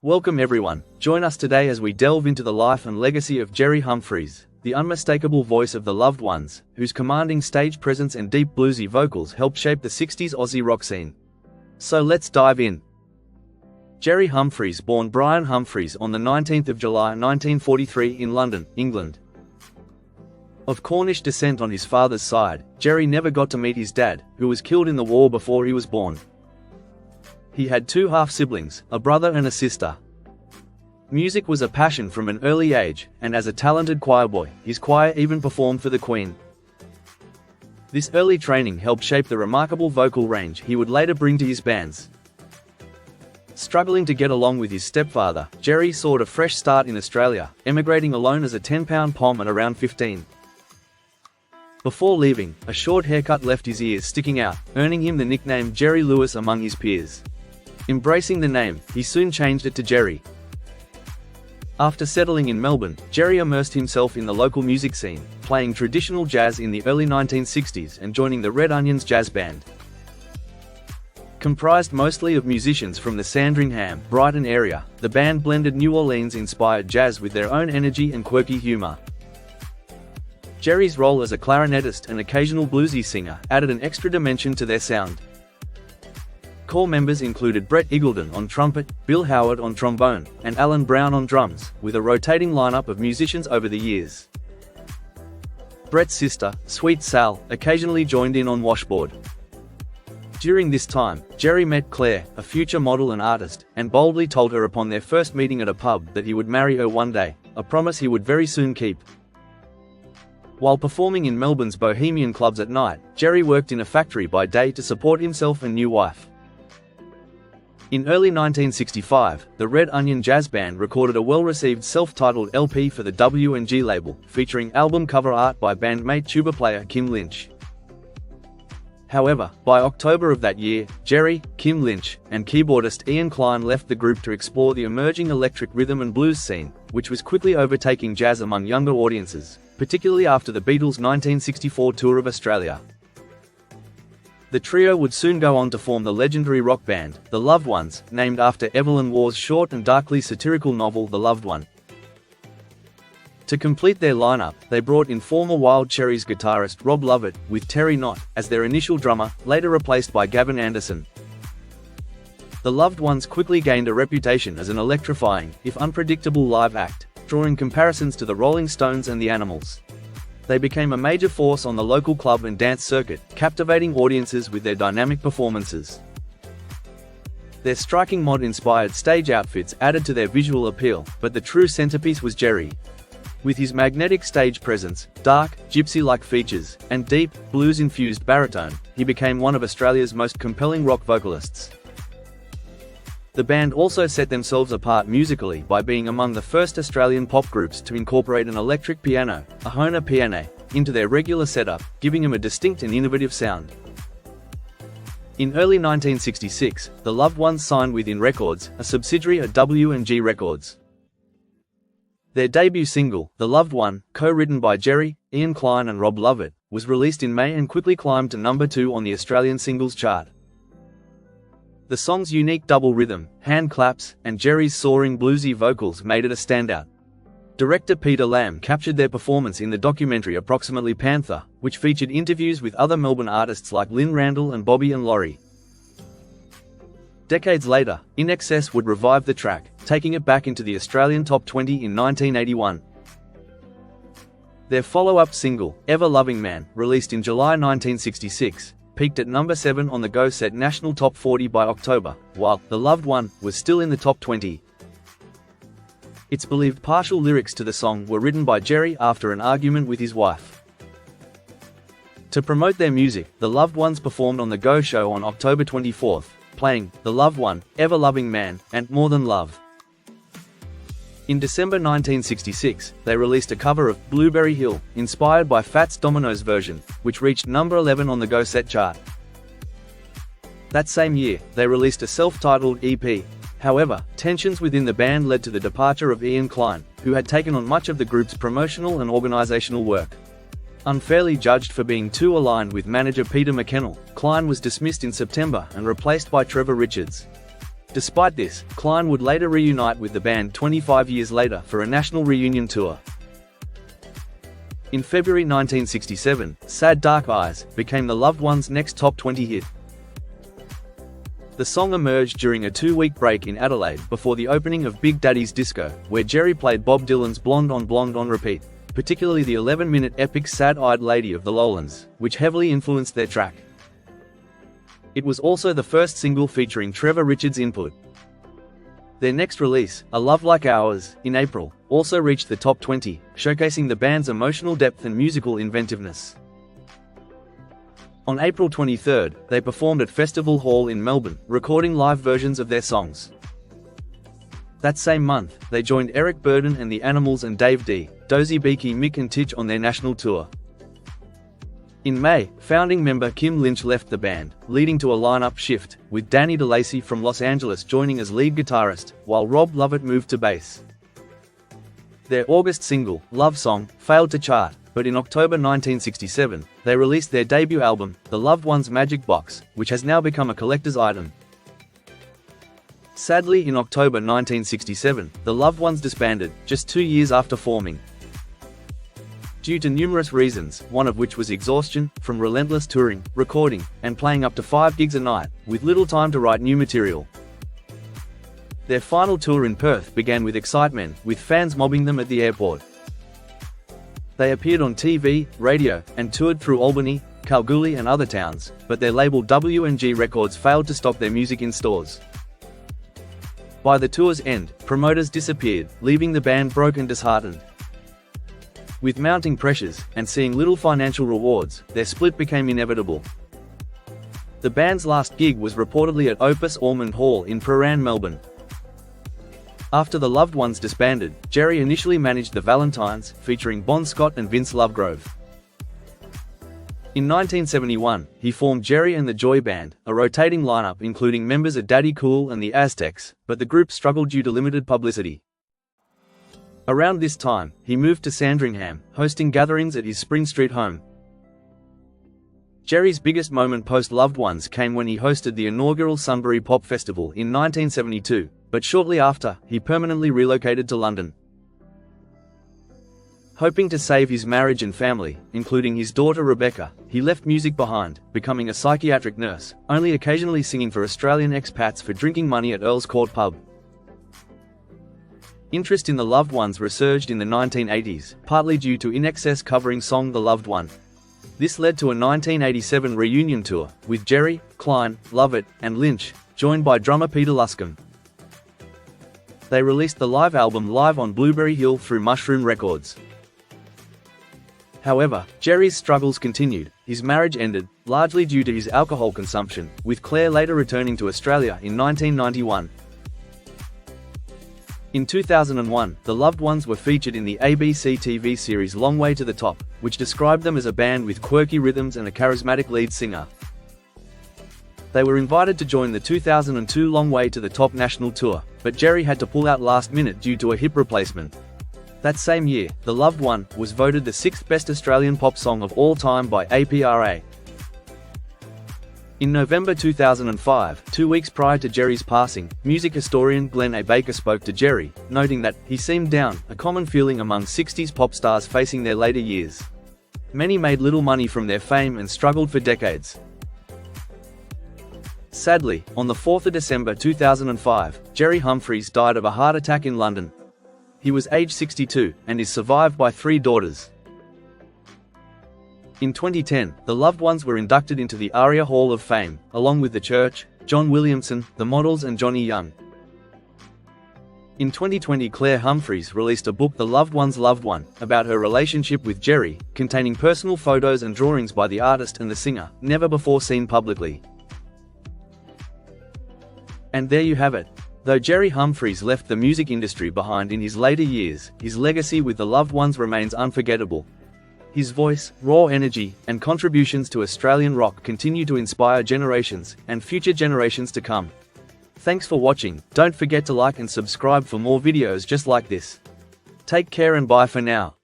Welcome everyone, join us today as we delve into the life and legacy of Gerry Humphrys, the unmistakable voice of the loved ones, whose commanding stage presence and deep bluesy vocals helped shape the 60s Aussie rock scene. So let's dive in. Gerry Humphrys, born Brian Humphries on the 19th of July 1943 in London, England. Of Cornish descent on his father's side, Gerry never got to meet his dad, who was killed in the war before he was born. He had two half-siblings, a brother and a sister. Music was a passion from an early age, and as a talented choir boy, his choir even performed for the Queen. This early training helped shape the remarkable vocal range he would later bring to his bands. Struggling to get along with his stepfather, Gerry sought a fresh start in Australia, emigrating alone as a 10-pound pom at around 15. Before leaving, a short haircut left his ears sticking out, earning him the nickname Jerry Lewis among his peers. Embracing the name, he soon changed it to Gerry. After settling in Melbourne, Gerry immersed himself in the local music scene, playing traditional jazz in the early 1960s and joining the Red Onions jazz band. Comprised mostly of musicians from the Sandringham, Brighton area, the band blended New Orleans-inspired jazz with their own energy and quirky humor. Gerry's role as a clarinetist and occasional bluesy singer added an extra dimension to their sound. Core members included Brett Eagleton on trumpet, Bill Howard on trombone, and Alan Brown on drums, with a rotating lineup of musicians over the years. Brett's sister, Sweet Sal, occasionally joined in on washboard. During this time, Gerry met Claire, a future model and artist, and boldly told her upon their first meeting at a pub that he would marry her one day, a promise he would very soon keep. While performing in Melbourne's bohemian clubs at night, Gerry worked in a factory by day to support himself and new wife. In early 1965, the Red Onion Jazz Band recorded a well-received self-titled LP for the W&G label, featuring album cover art by bandmate tuba player Kim Lynch. However, by October of that year, Gerry, Kim Lynch, and keyboardist Ian Klein left the group to explore the emerging electric rhythm and blues scene, which was quickly overtaking jazz among younger audiences, particularly after the Beatles' 1964 tour of Australia. The trio would soon go on to form the legendary rock band, The Loved Ones, named after Evelyn Waugh's short and darkly satirical novel The Loved One. To complete their lineup, they brought in former Wild Cherries guitarist Rob Lovett, with Terry Knott as their initial drummer, later replaced by Gavin Anderson. The Loved Ones quickly gained a reputation as an electrifying, if unpredictable live act, drawing comparisons to the Rolling Stones and the Animals. They became a major force on the local club and dance circuit, captivating audiences with their dynamic performances. Their striking mod-inspired stage outfits added to their visual appeal, but the true centerpiece was Gerry. With his magnetic stage presence, dark, gypsy-like features, and deep, blues-infused baritone, he became one of Australia's most compelling rock vocalists. The band also set themselves apart musically by being among the first Australian pop groups to incorporate an electric piano, a Hohner piano, into their regular setup, giving them a distinct and innovative sound. In early 1966, the Loved Ones signed with INXS, a subsidiary of W&G Records. Their debut single, The Loved One, co-written by Gerry, Ian Klein and Rob Lovett, was released in May and quickly climbed to number 2 on the Australian singles chart. The song's unique double rhythm, hand claps, and Gerry's soaring bluesy vocals made it a standout. Director Peter Lamb captured their performance in the documentary Approximately Panther, which featured interviews with other Melbourne artists like Lynn Randall and Bobby and Laurie. Decades later, INXS would revive the track, taking it back into the Australian Top 20 in 1981. Their follow-up single, Ever Loving Man, released in July 1966, peaked at number 7 on the Go Set National Top 40 by October, while The Loved One was still in the top 20. It's believed partial lyrics to the song were written by Gerry after an argument with his wife. To promote their music, The Loved Ones performed on The Go Show on October 24, playing The Loved One, Ever Loving Man, and More Than Love. In December 1966, they released a cover of Blueberry Hill, inspired by Fats Domino's version, which reached number 11 on the Go Set chart. That same year, they released a self-titled EP. However, tensions within the band led to the departure of Ian Klein, who had taken on much of the group's promotional and organizational work. Unfairly judged for being too aligned with manager Peter McKennell, Klein was dismissed in September and replaced by Trevor Richards. Despite this, Klein would later reunite with the band 25 years later for a national reunion tour. In February 1967, Sad Dark Eyes became the Loved Ones' next top 20 hit. The song emerged during a 2-week break in Adelaide before the opening of Big Daddy's Disco, where Gerry played Bob Dylan's Blonde on repeat, particularly the 11-minute epic Sad-Eyed Lady of the Lowlands, which heavily influenced their track. It was also the first single featuring Trevor Richards' input. Their next release, A Love Like Ours, in April, also reached the top 20, showcasing the band's emotional depth and musical inventiveness. On April 23, they performed at Festival Hall in Melbourne, recording live versions of their songs. That same month, they joined Eric Burdon and the Animals and Dave D, Dozy Beaky, Mick and Titch on their national tour. In May, founding member Kim Lynch left the band, leading to a lineup shift, with Danny DeLacy from Los Angeles joining as lead guitarist, while Rob Lovett moved to bass. Their August single, Love Song, failed to chart, but in October 1967, they released their debut album, The Loved Ones Magic Box, which has now become a collector's item. Sadly, in October 1967, the Loved Ones disbanded, just 2 years after forming. Due to numerous reasons, one of which was exhaustion, from relentless touring, recording, and playing up to 5 gigs a night, with little time to write new material. Their final tour in Perth began with excitement, with fans mobbing them at the airport. They appeared on TV, radio, and toured through Albany, Kalgoorlie and other towns, but their label W&G Records failed to stock their music in stores. By the tour's end, promoters disappeared, leaving the band broke and disheartened. With mounting pressures, and seeing little financial rewards, their split became inevitable. The band's last gig was reportedly at Opus Ormond Hall in Prahran, Melbourne. After the Loved Ones disbanded, Gerry initially managed the Valentines, featuring Bon Scott and Vince Lovegrove. In 1971, he formed Gerry and the Joy Band, a rotating lineup including members of Daddy Cool and the Aztecs, but the group struggled due to limited publicity. Around this time, he moved to Sandringham, hosting gatherings at his Spring Street home. Gerry's biggest moment post-Loved Ones came when he hosted the inaugural Sunbury Pop Festival in 1972, but shortly after, he permanently relocated to London. Hoping to save his marriage and family, including his daughter Rebecca, he left music behind, becoming a psychiatric nurse, only occasionally singing for Australian expats for drinking money at Earl's Court pub. Interest in the Loved Ones resurged in the 1980s, partly due to INXS covering song The Loved One. This led to a 1987 reunion tour, with Gerry, Klein, Lovett, and Lynch, joined by drummer Peter Luscombe. They released the live album Live on Blueberry Hill through Mushroom Records. However, Gerry's struggles continued. His marriage ended, largely due to his alcohol consumption, with Claire later returning to Australia in 1991. In 2001, the Loved Ones were featured in the ABC TV series Long Way to the Top, which described them as a band with quirky rhythms and a charismatic lead singer. They were invited to join the 2002 Long Way to the Top national tour, but Gerry had to pull out last minute due to a hip replacement. That same year, The Loved One was voted the 6th best Australian pop song of all time by APRA. In November 2005, 2 weeks prior to Gerry's passing, music historian Glenn A. Baker spoke to Gerry, noting that he seemed down, a common feeling among 60s pop stars facing their later years. Many made little money from their fame and struggled for decades. Sadly, on the 4th of December 2005, Gerry Humphrys died of a heart attack in London. He was aged 62, and is survived by 3 daughters. In 2010, the Loved Ones were inducted into the ARIA Hall of Fame, along with The Church, John Williamson, The Models and Johnny Young. In 2020, Claire Humphries released a book The Loved One's Loved One, about her relationship with Gerry, containing personal photos and drawings by the artist and the singer, never before seen publicly. And there you have it. Though Gerry Humphrys left the music industry behind in his later years, his legacy with the Loved Ones remains unforgettable. His voice, raw energy, and contributions to Australian rock continue to inspire generations, and future generations to come. Thanks for watching. Don't forget to like and subscribe for more videos just like this. Take care and bye for now.